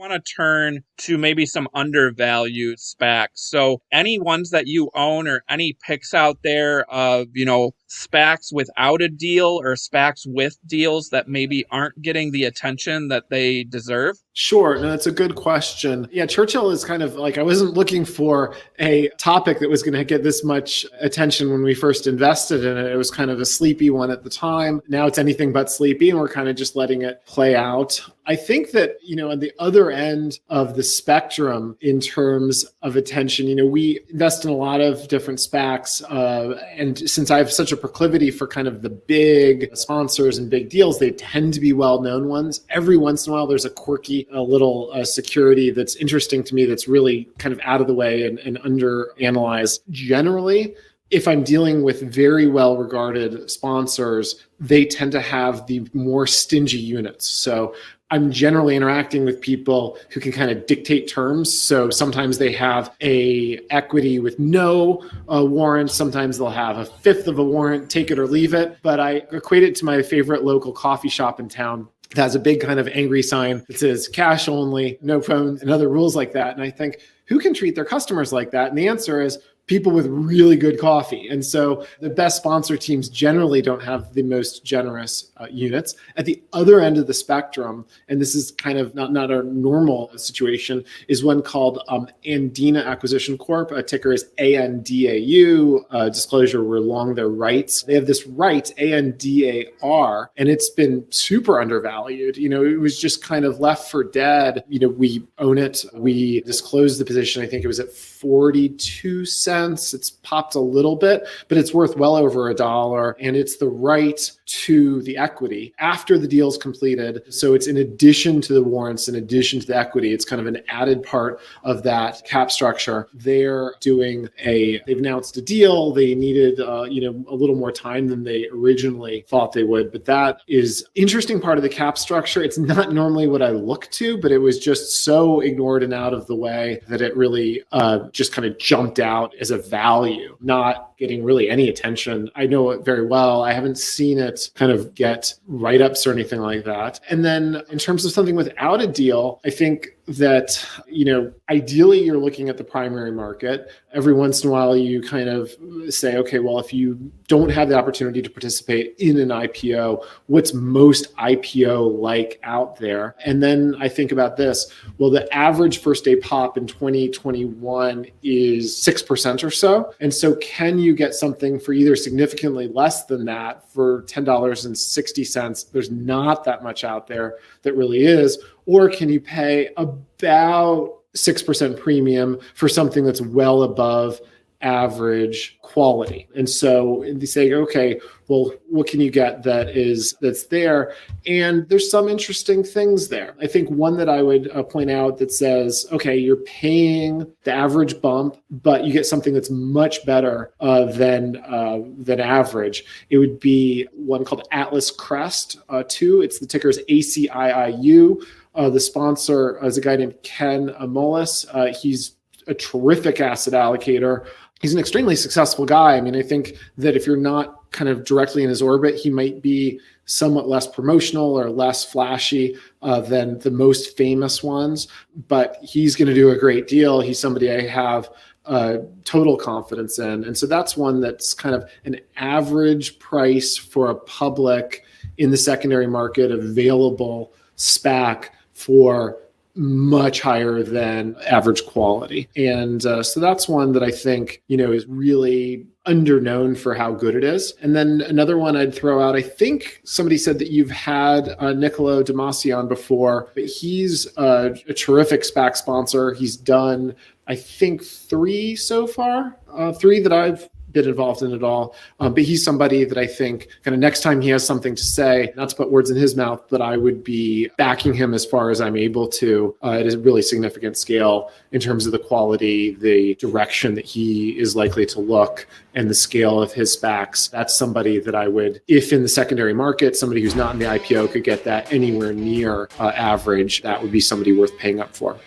want to turn to maybe some undervalued SPACs. So any ones that you own or any picks out there of, SPACs without a deal or SPACs with deals that maybe aren't getting the attention that they deserve? Sure. No, that's a good question. Yeah, Churchill is kind of like, I wasn't looking for a topic that was going to get this much attention when we first invested in it. It was kind of a sleepy one at the time. Now it's anything but sleepy, and we're kind of just letting it play out. I think that, on the other end of the spectrum in terms of attention, we invest in a lot of different SPACs. And since I have such a proclivity for kind of the big sponsors and big deals, they tend to be well-known ones. Every once in a while, there's a quirky little security that's interesting to me that's really kind of out of the way and under-analyzed. Generally, if I'm dealing with very well-regarded sponsors, they tend to have the more stingy units. So I'm generally interacting with people who can kind of dictate terms. So sometimes they have a equity with no warrant. Sometimes they'll have a fifth of a warrant, take it or leave it. But I equate it to my favorite local coffee shop in town. It has a big kind of angry sign that says cash only, no phones, and other rules like that. And I think, who can treat their customers like that? And the answer is people with really good coffee. And so the best sponsor teams generally don't have the most generous units. At the other end of the spectrum, and this is kind of not a normal situation, is one called Andina Acquisition Corp. Ticker is ANDAU. Disclosure, we're long their rights. They have this right, ANDAR, and it's been super undervalued. It was just kind of left for dead. We own it. We disclosed the position. I think it was at 42 cents. It's popped a little bit, but it's worth well over $1. And it's the right to the equity after the deal's completed. So it's in addition to the warrants, in addition to the equity, it's kind of an added part of that cap structure. They've announced a deal. They needed, a little more time than they originally thought they would. But that is interesting part of the cap structure. It's not normally what I look to, but it was just so ignored and out of the way that it really just kind of jumped out as a value, not getting really any attention. I know it very well. I haven't seen it kind of get write-ups or anything like that. And then in terms of something without a deal, I think that, ideally you're looking at the primary market. Every once in a while you kind of say, okay, well, if you don't have the opportunity to participate in an IPO, what's most IPO-like out there? And then I think about this. Well, the average first day pop in 2021 is 6% or so. And so can you get something for either significantly less than that for $10.60? There's not that much out there that really is. Or can you pay about 6% premium for something that's well above average quality? And so they say, okay, well, what can you get that's there? And there's some interesting things there. I think one that I would point out that says, okay, you're paying the average bump, but you get something that's much better than average. It would be one called Atlas Crest 2. It's the ticker is ACIIU. The sponsor is a guy named Ken Mullis. He's a terrific asset allocator. He's an extremely successful guy. I mean, I think that if you're not kind of directly in his orbit, he might be somewhat less promotional or less flashy than the most famous ones, but he's going to do a great deal. He's somebody I have total confidence in. And so that's one that's kind of an average price for a public in the secondary market available SPAC for much higher than average quality. And so that's one that I think, is really underknown for how good it is. And then another one I'd throw out, I think somebody said that you've had Niccolo Damasio on before, but he's a terrific SPAC sponsor. He's done, I think, 3 so far, 3 that I've been involved in at all. But he's somebody that I think kind of next time he has something to say, not to put words in his mouth, but I would be backing him as far as I'm able to at a really significant scale in terms of the quality, the direction that he is likely to look, and the scale of his SPACs. That's somebody that I would, if in the secondary market, somebody who's not in the IPO could get that anywhere near average, that would be somebody worth paying up for.